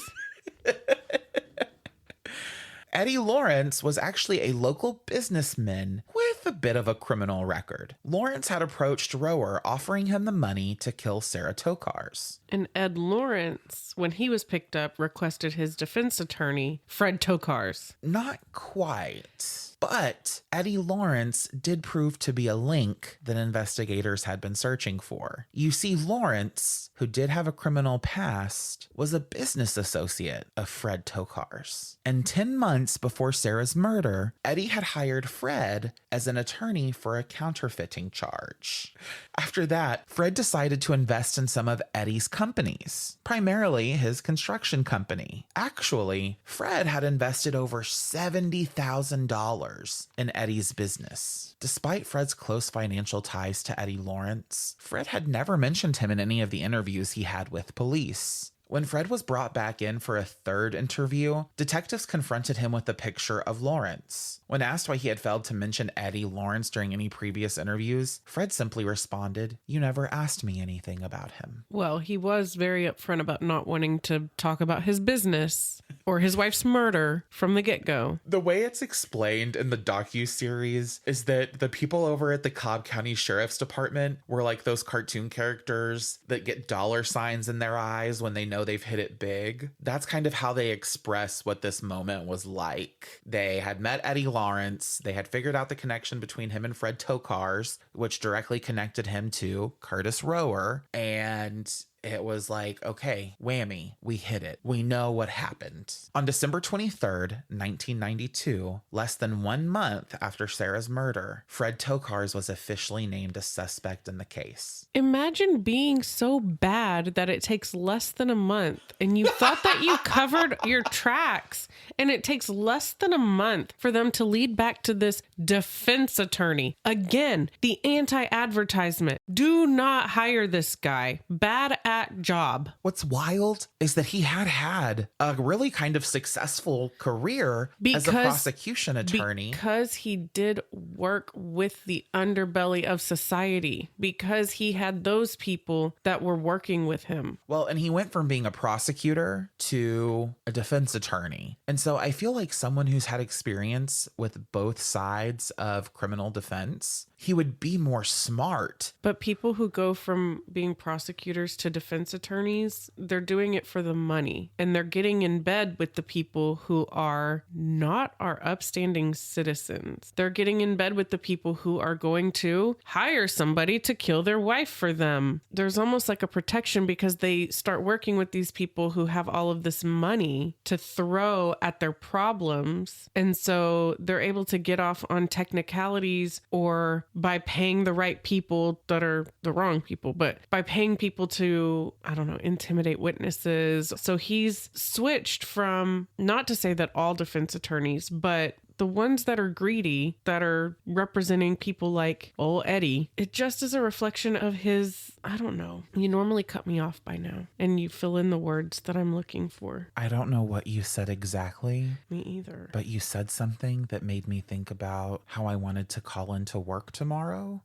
Eddie Lawrence was actually a local businessman with a bit of a criminal record. Lawrence had approached Rower, offering him the money to kill Sara Tokars. And Ed Lawrence, when he was picked up, requested his defense attorney, Fred Tokars. Not quite. But Eddie Lawrence did prove to be a link that investigators had been searching for. You see, Lawrence, who did have a criminal past, was a business associate of Fred Tokars. And 10 months before Sarah's murder, Eddie had hired Fred as an attorney for a counterfeiting charge. After that, Fred decided to invest in some of Eddie's companies, primarily his construction company. Actually, Fred had invested over $70,000 in Eddie's business. Despite Fred's close financial ties to Eddie Lawrence, Fred had never mentioned him in any of the interviews he had with police. When Fred was brought back in for a third interview, detectives confronted him with a picture of Lawrence. When asked why he had failed to mention Eddie Lawrence during any previous interviews, Fred simply responded, "You never asked me anything about him." Well, he was very upfront about not wanting to talk about his business or his wife's murder from the get-go. The way it's explained in the docuseries is that the people over at the Cobb County Sheriff's Department were like those cartoon characters that get dollar signs in their eyes when they know they've hit it big. That's kind of how they express what this moment was like. They had met Eddie Lawrence. They had figured out the connection between him and Fred Tokars, which directly connected him to Curtis Rower. And it was like, okay, whammy, we hit it. We know what happened. On December 23rd, 1992, less than 1 month after Sarah's murder, Fred Tokars was officially named a suspect in the case. Imagine being so bad that it takes less than a month and you thought that you covered your tracks, and it takes less than a month for them to lead back to this defense attorney. Again, the anti-advertisement. Do not hire this guy. Bad at job. What's wild is that he had a really kind of successful career as a prosecution attorney. Because he did work with the underbelly of society. Because he had those people that were working with him. Well, and he went from being a prosecutor to a defense attorney. And so I feel like someone who's had experience with both sides of criminal defense, he would be more smart. But people who go from being prosecutors to defense attorneys, they're doing it for the money. And they're getting in bed with the people who are not our upstanding citizens. They're getting in bed with the people who are going to hire somebody to kill their wife for them. There's almost like a protection because they start working with these people who have all of this money to throw at their problems. And so they're able to get off on technicalities or by paying the right people that are the wrong people, but by paying people to, I don't know, intimidate witnesses. So he's switched from, not to say that all defense attorneys, but the ones that are greedy, that are representing people like old Eddie, it just is a reflection of his, I don't know. You normally cut me off by now and you fill in the words that I'm looking for. I don't know what you said exactly. Me either. But you said something that made me think about how I wanted to call into work tomorrow.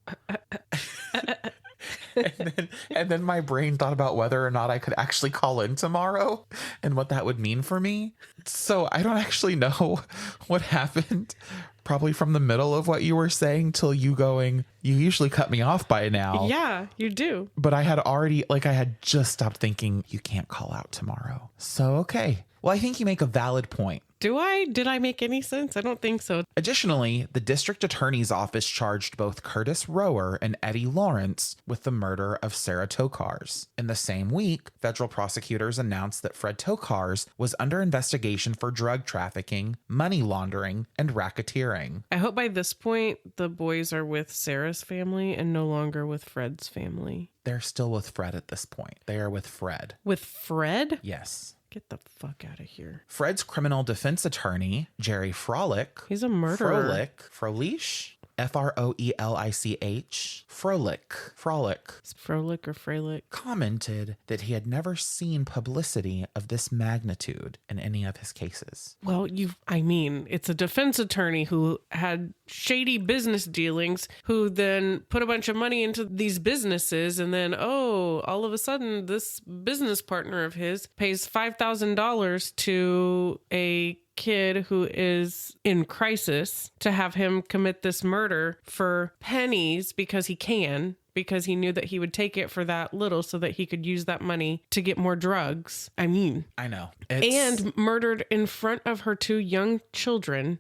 And then my brain thought about whether or not I could actually call in tomorrow and what that would mean for me. So I don't actually know what happened. Probably from the middle of what you were saying till you going, you usually cut me off by now. Yeah, you do. But I had just stopped thinking you can't call out tomorrow. So, okay. Well, I think you make a valid point. Do I? Did I make any sense? I don't think so. Additionally, the district attorney's office charged both Curtis Rower and Eddie Lawrence with the murder of Sara Tokars. In the same week, federal prosecutors announced that Fred Tokars was under investigation for drug trafficking, money laundering, and racketeering. I hope by this point, the boys are with Sarah's family and no longer with Fred's family. They're still with Fred at this point. They are with Fred. With Fred? Yes. Get the fuck out of here. Fred's criminal defense attorney, Jerry Froelich. He's a murderer. Froelich? F-R-O-E-L-I-C-H. Froelich. Froelich or Freilich. Commented that he had never seen publicity of this magnitude in any of his cases. Well, it's a defense attorney who had shady business dealings, who then put a bunch of money into these businesses, and then, all of a sudden, this business partner of his pays $5,000 to a kid who is in crisis to have him commit this murder for pennies because he can, because he knew that he would take it for that little so that he could use that money to get more drugs. I mean, I know. And murdered in front of her 2 young children.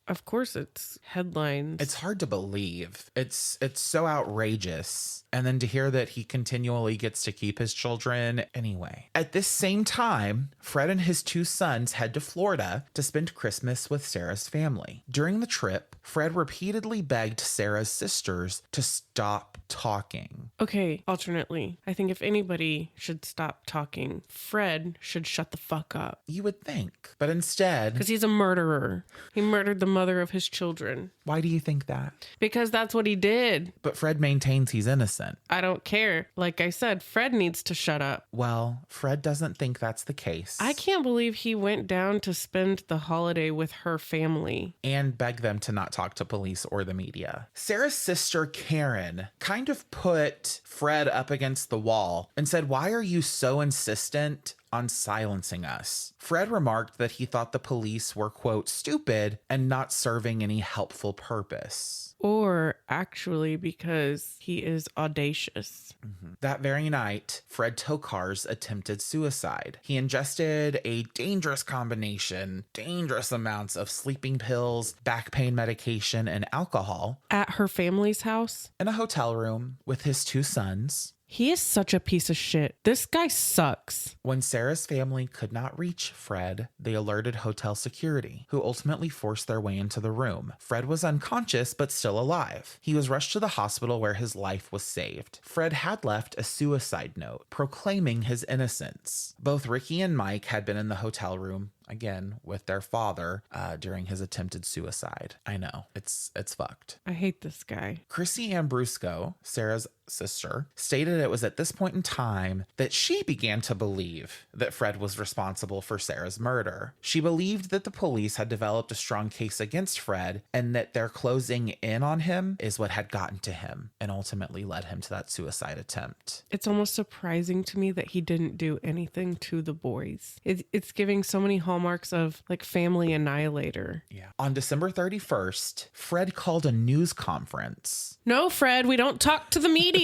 Of course it's headlines. It's hard to believe. It's so outrageous. And then to hear that he continually gets to keep his children anyway. At this same time, Fred and his 2 sons head to Florida to spend Christmas with Sarah's family. During the trip, Fred repeatedly begged Sarah's sisters to stop talking. Okay, alternately, I think if anybody should stop talking, Fred should shut the fuck up. You would think. But instead... Because he's a murderer. He murdered the mother of his children. Why do you think that? Because that's what he did. But Fred maintains he's innocent. I don't care. Like I said, Fred needs to shut up. Well, Fred doesn't think that's the case. I can't believe he went down to spend the holiday with her family. And beg them to not talk to police or the media. Sarah's sister, Karen, kind of put Fred up against the wall and said, "Why are you so insistent on silencing us?" Fred remarked that he thought the police were, quote, stupid and not serving any helpful purpose. Or actually because he is audacious. Mm-hmm. That very night, Fred Tokars attempted suicide. He ingested a dangerous amounts of sleeping pills, back pain medication, and alcohol. At her family's house? In a hotel room with his 2 sons. He is such a piece of shit. This guy sucks. When Sarah's family could not reach Fred, they alerted hotel security, who ultimately forced their way into the room. Fred was unconscious, but still alive. He was rushed to the hospital where his life was saved. Fred had left a suicide note proclaiming his innocence. Both Ricky and Mike had been in the hotel room, again, with their father during his attempted suicide. I know, it's fucked. I hate this guy. Chrissy Ambrusko, Sarah's sister, stated it was at this point in time that she began to believe that Fred was responsible for Sarah's murder. She believed that the police had developed a strong case against Fred and that their closing in on him is what had gotten to him and ultimately led him to that suicide attempt. It's almost surprising to me that he didn't do anything to the boys. It's giving so many hallmarks of like family annihilator. Yeah. On December 31st, Fred called a news conference. No, Fred, we don't talk to the media.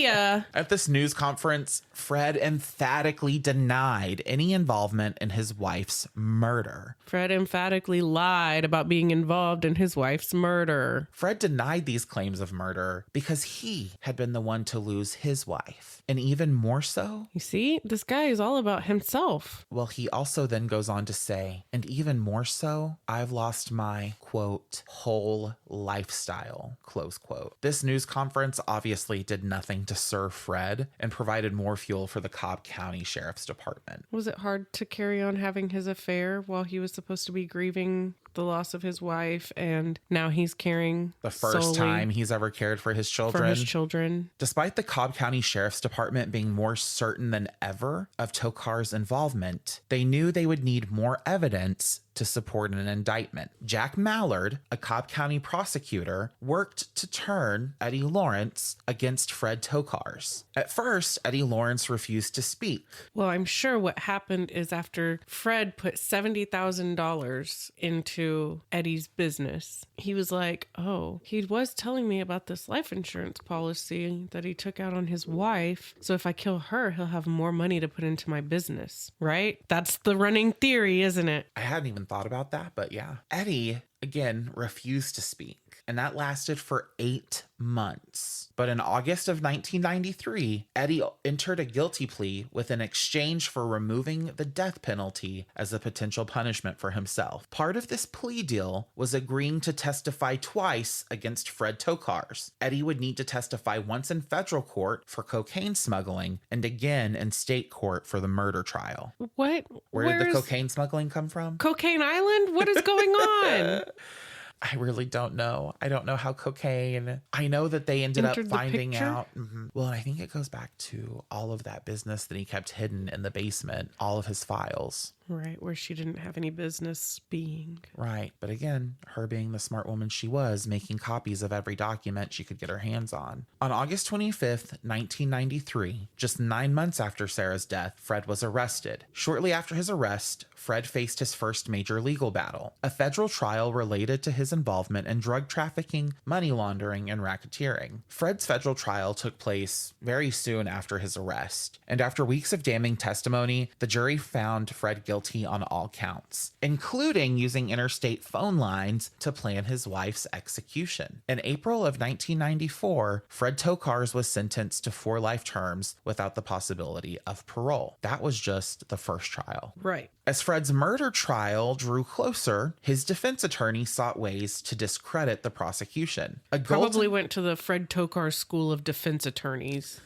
At this news conference, Fred emphatically denied any involvement in his wife's murder. Fred emphatically lied about being involved in his wife's murder. Fred denied these claims of murder because he had been the one to lose his wife. And even more so... You see, this guy is all about himself. Well, he also then goes on to say, and even more so, I've lost my, quote, whole lifestyle, close quote. This news conference obviously did nothing to serve Fred and provided more fuel for the Cobb County Sheriff's Department. Was it hard to carry on having his affair while he was supposed to be grieving the loss of his wife, and now he's caring the first time he's ever cared for his children? Despite the Cobb County Sheriff's Department being more certain than ever of Tokars' involvement, they knew they would need more evidence to support an indictment. Jack Mallard, a Cobb County prosecutor, worked to turn Eddie Lawrence against Fred Tokars. At first, Eddie Lawrence refused to speak. Well, I'm sure what happened is after Fred put $70,000 into Eddie's business, he was like, oh, he was telling me about this life insurance policy that he took out on his wife. So if I kill her, he'll have more money to put into my business, right? That's the running theory, isn't it? I hadn't even thought about that, but yeah. Eddie, again, refused to speak. And that lasted for 8 months. But in August of 1993, Eddie entered a guilty plea with an exchange for removing the death penalty as a potential punishment for himself. Part of this plea deal was agreeing to testify twice against Fred Tokars. Eddie would need to testify once in federal court for cocaine smuggling and again in state court for the murder trial. What? Where did the cocaine smuggling come from? Cocaine Island? What is going on? I really don't know. I don't know how cocaine... I know that they ended up finding out... Mm-hmm. Well, I think it goes back to all of that business that he kept hidden in the basement, all of his files. Right, where she didn't have any business being. Right, but again, her being the smart woman she was, making copies of every document she could get her hands on. On August 25th, 1993, just 9 months after Sarah's death, Fred was arrested. Shortly after his arrest, Fred faced his first major legal battle. A federal trial related to his his involvement in drug trafficking, money laundering, and racketeering. Fred's federal trial took place very soon after his arrest, and after weeks of damning testimony, the jury found Fred guilty on all counts, including using interstate phone lines to plan his wife's execution. In April of 1994, Fred Tokars was sentenced to 4 life terms without the possibility of parole. That was just the first trial. Right. As Fred's murder trial drew closer, his defense attorney sought ways to discredit the prosecution. Probably went to the Fred Tokars School of Defense Attorneys.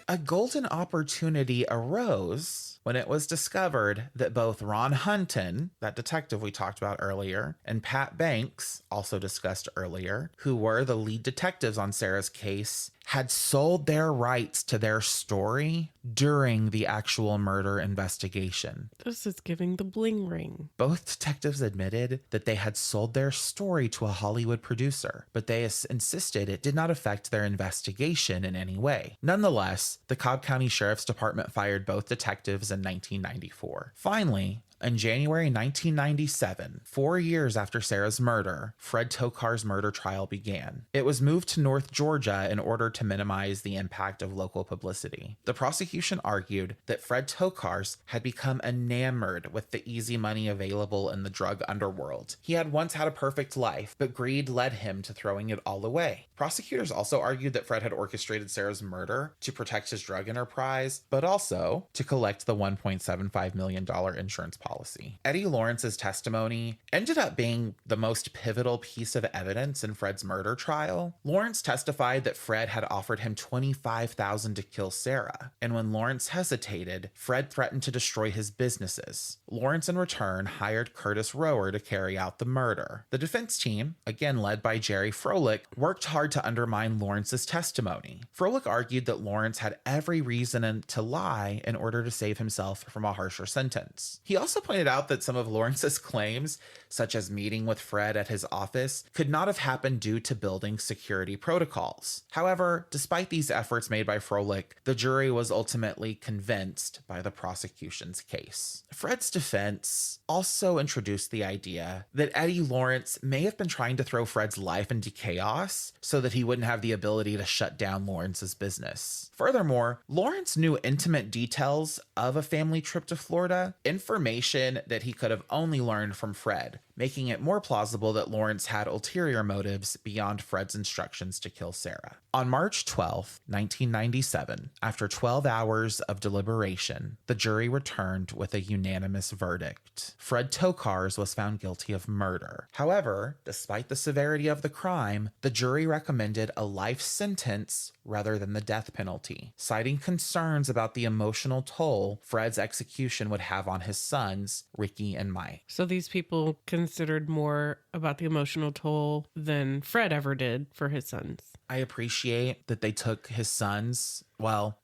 A golden opportunity arose when it was discovered that both Ron Hunton, that detective we talked about earlier, and Pat Banks, also discussed earlier, who were the lead detectives on Sarah's case, had sold their rights to their story during the actual murder investigation. This is giving the bling ring. Both detectives admitted that they had sold their story to a Hollywood producer, but they insisted it did not affect their investigation in any way. Nonetheless, the Cobb County Sheriff's Department fired both detectives in 1994. Finally, in January 1997, 4 years after Sarah's murder, Fred Tokars' murder trial began. It was moved to North Georgia in order to minimize the impact of local publicity. The prosecution argued that Fred Tokars had become enamored with the easy money available in the drug underworld. He had once had a perfect life, but greed led him to throwing it all away. Prosecutors also argued that Fred had orchestrated Sarah's murder to protect his drug enterprise, but also to collect the $1.75 million insurance policy. Eddie Lawrence's testimony ended up being the most pivotal piece of evidence in Fred's murder trial. Lawrence testified that Fred had offered him $25,000 to kill Sarah, and when Lawrence hesitated, Fred threatened to destroy his businesses. Lawrence in return hired Curtis Rower to carry out the murder. The defense team, again led by Jerry Froelich, worked hard to undermine Lawrence's testimony. Froelich argued that Lawrence had every reason to lie in order to save himself from a harsher sentence. He also pointed out that some of Lawrence's claims, such as meeting with Fred at his office, could not have happened due to building security protocols. However, despite these efforts made by Froelich, the jury was ultimately convinced by the prosecution's case. Fred's defense also introduced the idea that Eddie Lawrence may have been trying to throw Fred's life into chaos so that he wouldn't have the ability to shut down Lawrence's business. Furthermore, Lawrence knew intimate details of a family trip to Florida, information that he could have only learned from Fred, making it more plausible that Lawrence had ulterior motives beyond Fred's instructions to kill Sarah. On March 12, 1997, after 12 hours of deliberation, the jury returned with a unanimous verdict. Fred Tokars was found guilty of murder. However, despite the severity of the crime, the jury recommended a life sentence rather than the death penalty, citing concerns about the emotional toll Fred's execution would have on his sons, Ricky and Mike. So these people considered more about the emotional toll than Fred ever did for his sons. I appreciate that they took his sons,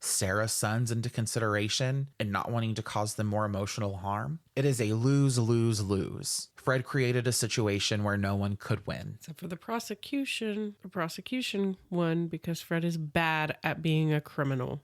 Sarah's sons, into consideration and not wanting to cause them more emotional harm. It is a lose-lose-lose. Fred created a situation where no one could win. Except for the prosecution. The prosecution won because Fred is bad at being a criminal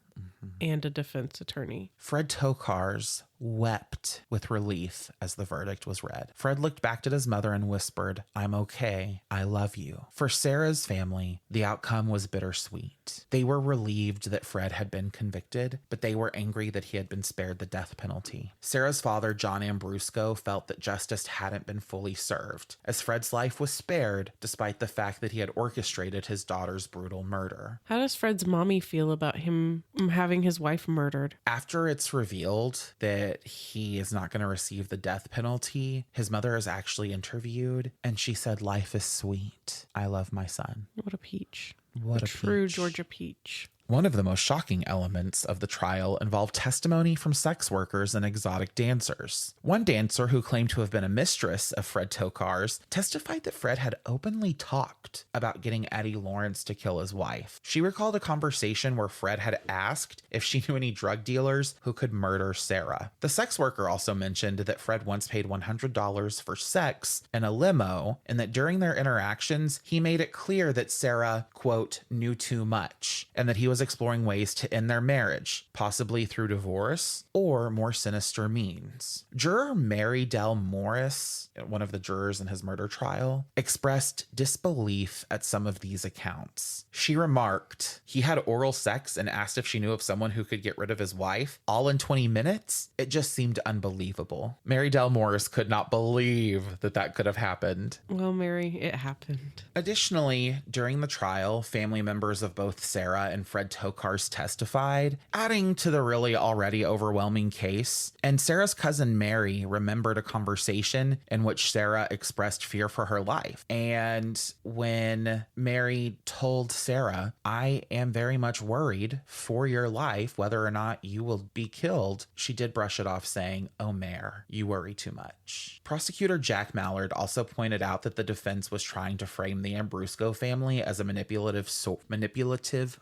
and a defense attorney. Fred Tokars wept with relief as the verdict was read. Fred looked back at his mother and whispered, "I'm okay. I love you." For Sarah's family, the outcome was bittersweet. They were relieved that Fred had been convicted, but they were angry that he had been spared the death penalty. Sarah's father, John Ambrusko, felt that justice hadn't been fully served, as Fred's life was spared despite the fact that he had orchestrated his daughter's brutal murder. How does Fred's mommy feel about him having his wife murdered? After it's revealed that he is not going to receive the death penalty, his mother is actually interviewed, and she said, "Life is sweet. I love my son." What a peach. What a true peach. Georgia peach. One of the most shocking elements of the trial involved testimony from sex workers and exotic dancers. One dancer, who claimed to have been a mistress of Fred Tokars, testified that Fred had openly talked about getting Eddie Lawrence to kill his wife. She recalled a conversation where Fred had asked if she knew any drug dealers who could murder Sarah. The sex worker also mentioned that Fred once paid $100 for sex in a limo, and that during their interactions, he made it clear that Sarah, quote, knew too much, and that he was was exploring ways to end their marriage, possibly through divorce or more sinister means. Juror Mary Del Morris, one of the jurors in his murder trial, expressed disbelief at some of these accounts. She remarked, "He had oral sex and asked if she knew of someone who could get rid of his wife, all in 20 minutes? It just seemed unbelievable." Mary Del Morris could not believe that that could have happened. Well, Mary, it happened. Additionally, during the trial, family members of both Sara and Fred Tokars testified, adding to the really already overwhelming case. And Sara's cousin Mary remembered a conversation in which Sara expressed fear for her life. And when Mary told Sara, "I am very much worried for your life, whether or not you will be killed," she did brush it off, saying, "Oh, Mare, you worry too much." Prosecutor Jack Mallard also pointed out that the defense was trying to frame the Ambrusko family as a manipulative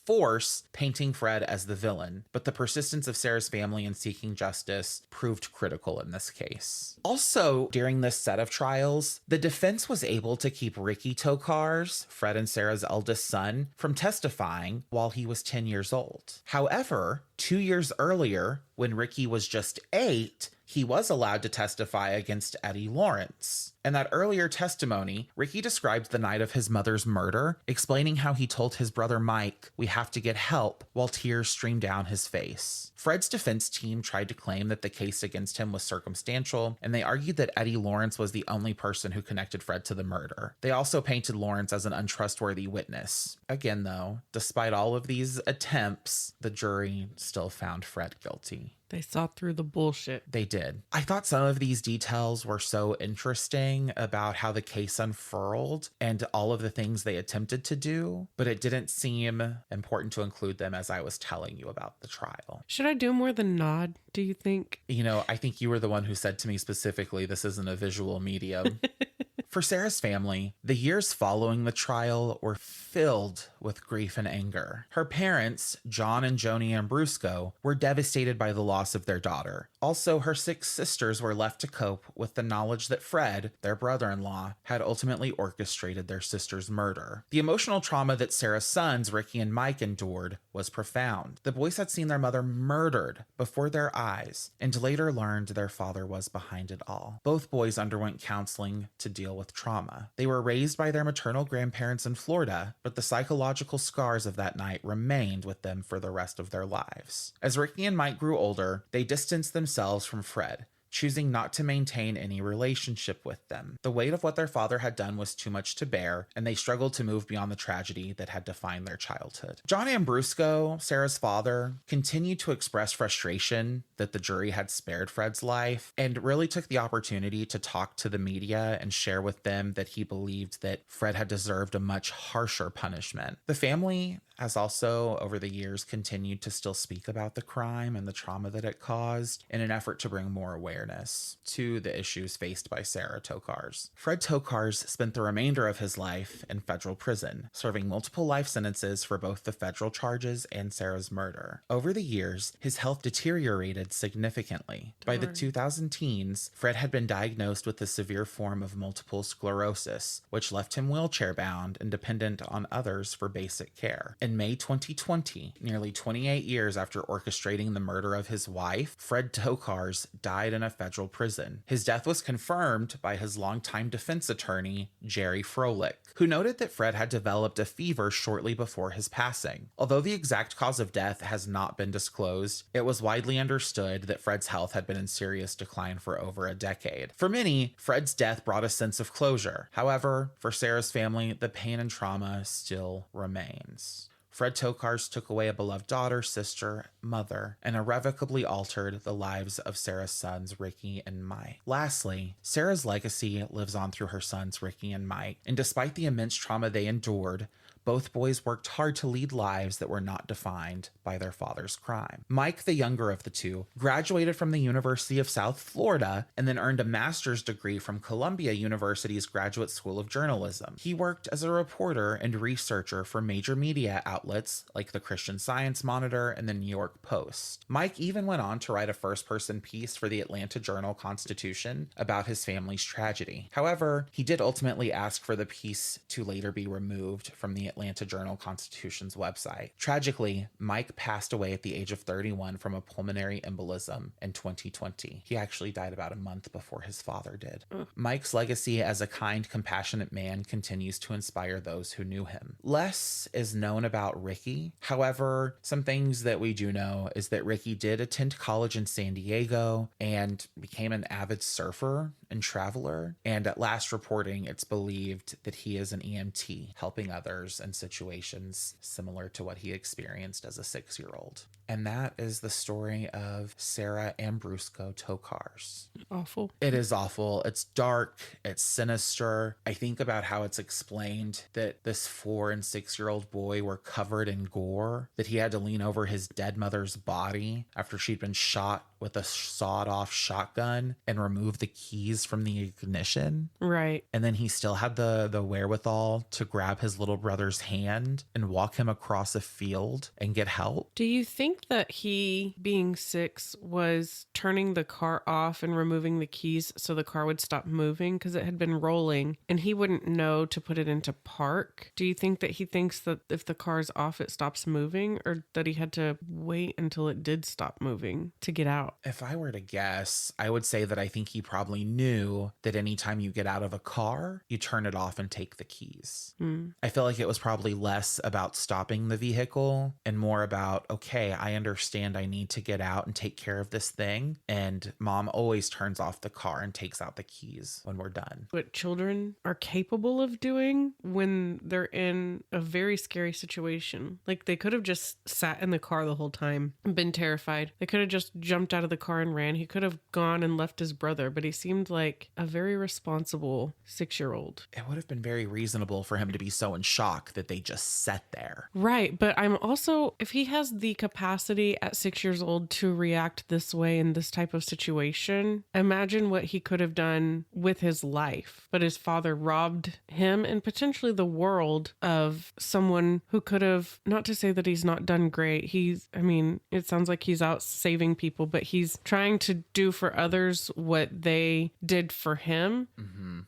force, painting Fred as the villain. But the persistence of Sara's family in seeking justice proved critical in this case. Also, during this set of trials, the defense was able to keep Ricky Tokars, Fred and Sara's eldest son, from testifying while he was 10 years old. However, 2 years earlier, when Ricky was just 8, he was allowed to testify against Eddie Lawrence. In that earlier testimony, Ricky described the night of his mother's murder, explaining how he told his brother Mike, "We have to get help," while tears streamed down his face. Fred's defense team tried to claim that the case against him was circumstantial, and they argued that Eddie Lawrence was the only person who connected Fred to the murder. They also painted Lawrence as an untrustworthy witness. Again, though, despite all of these attempts, the jury still found Fred guilty. They saw through the bullshit. They did. I thought some of these details were so interesting about how the case unfurled and all of the things they attempted to do, but it didn't seem important to include them as I was telling you about the trial. Should I do more than nod, do you think? You know, I think you were the one who said to me specifically, this isn't a visual medium. For Sara's family, the years following the trial were filled with grief and anger. Her parents, John and Joni Ambrusko, were devastated by the loss of their daughter. Also, her 6 sisters were left to cope with the knowledge that Fred, their brother-in-law, had ultimately orchestrated their sister's murder. The emotional trauma that Sara's sons, Ricky and Mike, endured was profound. The boys had seen their mother murdered before their eyes and later learned their father was behind it all. Both boys underwent counseling to deal with trauma. They were raised by their maternal grandparents in Florida, but the psychological scars of that night remained with them for the rest of their lives. As Ricky and Mike grew older, they distanced themselves from Fred, choosing not to maintain any relationship with them. The weight of what their father had done was too much to bear, and they struggled to move beyond the tragedy that had defined their childhood. John Ambrusko, Sara's father, continued to express frustration that the jury had spared Fred's life, and really took the opportunity to talk to the media and share with them that he believed that Fred had deserved a much harsher punishment. The family has also, over the years, continued to still speak about the crime and the trauma that it caused in an effort to bring more awareness to the issues faced by Sara Tokars. Fred Tokars spent the remainder of his life in federal prison, serving multiple life sentences for both the federal charges and Sara's murder. Over the years, his health deteriorated significantly. By the 2000 teens, Fred had been diagnosed with a severe form of multiple sclerosis, which left him wheelchair-bound and dependent on others for basic care. In May 2020, nearly 28 years after orchestrating the murder of his wife, Fred Tokars died in a federal prison. His death was confirmed by his longtime defense attorney, Jerry Froelich, who noted that Fred had developed a fever shortly before his passing. Although the exact cause of death has not been disclosed, it was widely understood that Fred's health had been in serious decline for over a decade. For many, Fred's death brought a sense of closure. However, for Sara's family, the pain and trauma still remains. Fred Tokars took away a beloved daughter, sister, mother, and irrevocably altered the lives of Sara's sons, Ricky and Mike. Lastly, Sara's legacy lives on through her sons, Ricky and Mike, and despite the immense trauma they endured, both boys worked hard to lead lives that were not defined by their father's crime. Mike, the younger of the two, graduated from the University of South Florida and then earned a master's degree from Columbia University's Graduate School of Journalism. He worked as a reporter and researcher for major media outlets like the Christian Science Monitor and the New York Post. Mike even went on to write a first-person piece for the Atlanta Journal-Constitution about his family's tragedy. However, he did ultimately ask for the piece to later be removed from the Atlanta Journal-Constitution's website. Tragically, Mike passed away at the age of 31 from a pulmonary embolism in 2020. He actually died about a month before his father did. Mike's legacy as a kind, compassionate man continues to inspire those who knew him. Less is known about Ricky. However, some things that we do know is that Ricky did attend college in San Diego and became an avid surfer and traveler. And at last reporting, it's believed that he is an EMT, helping others in situations similar to what he experienced as a 6-year-old. And that is the story of Sara Ambrusko Tokars. Awful. It is awful. It's dark. It's sinister. I think about how it's explained that this 4 and 6-year-old boy were covered in gore, that he had to lean over his dead mother's body after she'd been shot with a sawed-off shotgun and remove the keys from the ignition. Right. And then he still had the wherewithal to grab his little brother's hand and walk him across a field and get help. Do you think that he, being 6, was turning the car off and removing the keys so the car would stop moving because it had been rolling and he wouldn't know to put it into park? Do you think that he thinks that if the car's off, it stops moving, or that he had to wait until it did stop moving to get out? If I were to guess, I would say that I think he probably knew that anytime you get out of a car, you turn it off and take the keys. I feel like it was probably less about stopping the vehicle and more about, okay, I understand I need to get out and take care of this thing. And mom always turns off the car and takes out the keys when we're done. What children are capable of doing when they're in a very scary situation. Like, they could have just sat in the car the whole time and been terrified. They could have just jumped out of the car and ran. He could have gone and left his brother, but he seemed like a very responsible 6-year-old. It would have been very reasonable for him to be so in shock that they just sat there. Right. But I'm also, if he has the capacity at 6 years old to react this way in this type of situation, imagine what he could have done with his life. But his father robbed him and potentially the world of someone who could have, not to say that he's not done great. It sounds like he's out saving people, but he's trying to do for others what they did for him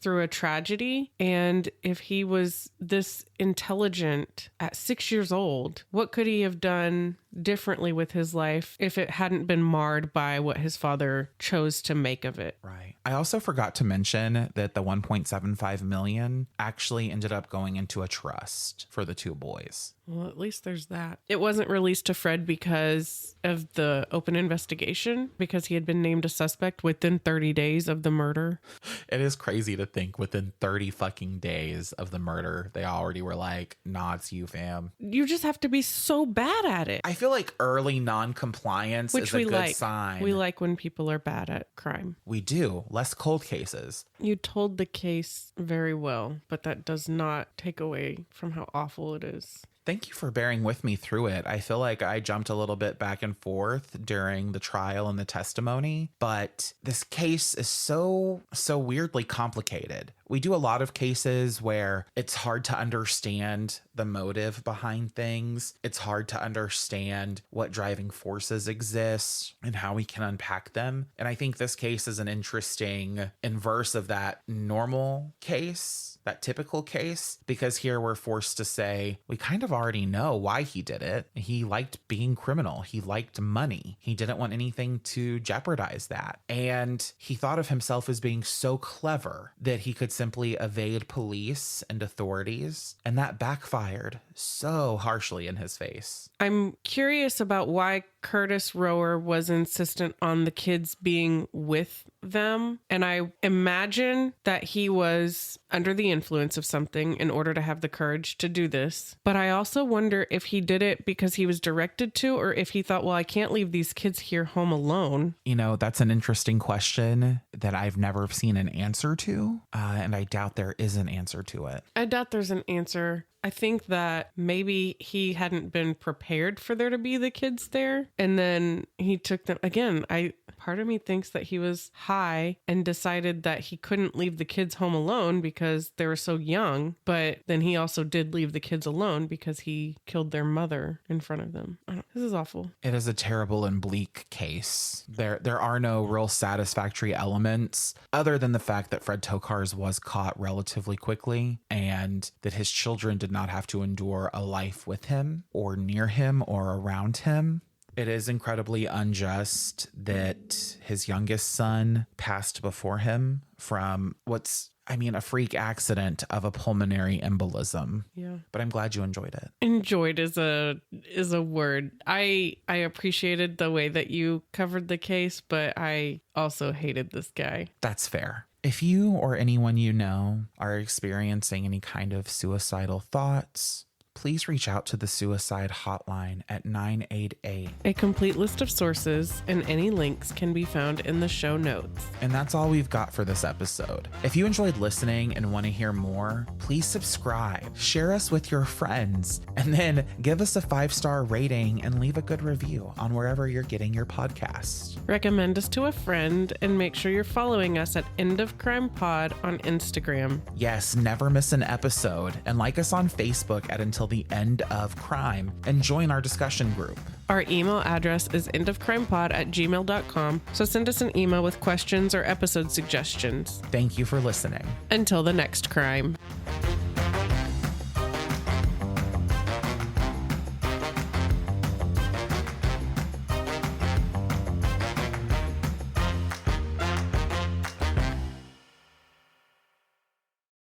through a tragedy. And if he was this intelligent at 6 years old, what could he have done differently with his life if it hadn't been marred by what his father chose to make of it? Right. I also forgot to mention that the 1.75 million actually ended up going into a trust for the 2 boys. Well, at least there's that. It wasn't released to Fred because of the open investigation, because he had been named a suspect within 30 days of the murder. It is crazy to think within 30 fucking days of the murder, they already were like, nah, it's you, fam. You just have to be so bad at it. I feel like early non-compliance is a good sign. We like when people are bad at crime. We do. Less cold cases. You told the case very well, but that does not take away from how awful it is. Thank you for bearing with me through it. I feel like I jumped a little bit back and forth during the trial and the testimony, but this case is so weirdly complicated. We do a lot of cases where it's hard to understand the motive behind things. It's hard to understand what driving forces exist and how we can unpack them. And I think this case is an interesting inverse of that normal case, that typical case, because here we're forced to say, we kind of already know why he did it. He liked being criminal. He liked money. He didn't want anything to jeopardize that. And he thought of himself as being so clever that he could simply evade police and authorities. And that backfired so harshly in his face. I'm curious about why Curtis Rower was insistent on the kids being with them. And I imagine that he was under the influence of something in order to have the courage to do this. But I also wonder if he did it because he was directed to, or if he thought, well, I can't leave these kids here home alone. You know, that's an interesting question that I've never seen an answer to. And I doubt there is an answer to it. I doubt there's an answer. I think that maybe he hadn't been prepared for there to be the kids there. And then he took them again. part of me thinks that he was high and decided that he couldn't leave the kids home alone because they were so young. But then he also did leave the kids alone because he killed their mother in front of them. This is awful. It is a terrible and bleak case. There are no real satisfactory elements other than the fact that Fred Tokars was caught relatively quickly and that his children did not have to endure a life with him or near him or around him. It is incredibly unjust that his youngest son passed before him from a freak accident of a pulmonary embolism. Yeah. But I'm glad you enjoyed it. Enjoyed is a word. I appreciated the way that you covered the case, but I also hated this guy. That's fair. If you or anyone you know are experiencing any kind of suicidal thoughts, please reach out to the suicide hotline at 988. A complete list of sources and any links can be found in the show notes. And that's all we've got for this episode. If you enjoyed listening and want to hear more, please subscribe, share us with your friends, and then give us a 5-star rating and leave a good review on wherever you're getting your podcasts. Recommend us to a friend and make sure you're following us at End of Crime Pod on Instagram. Yes, never miss an episode, and like us on Facebook at Until the End of Crime and join our discussion group. Our email address is endofcrimepod@gmail.com, so send us an email with questions or episode suggestions. Thank you for listening. Until the next crime.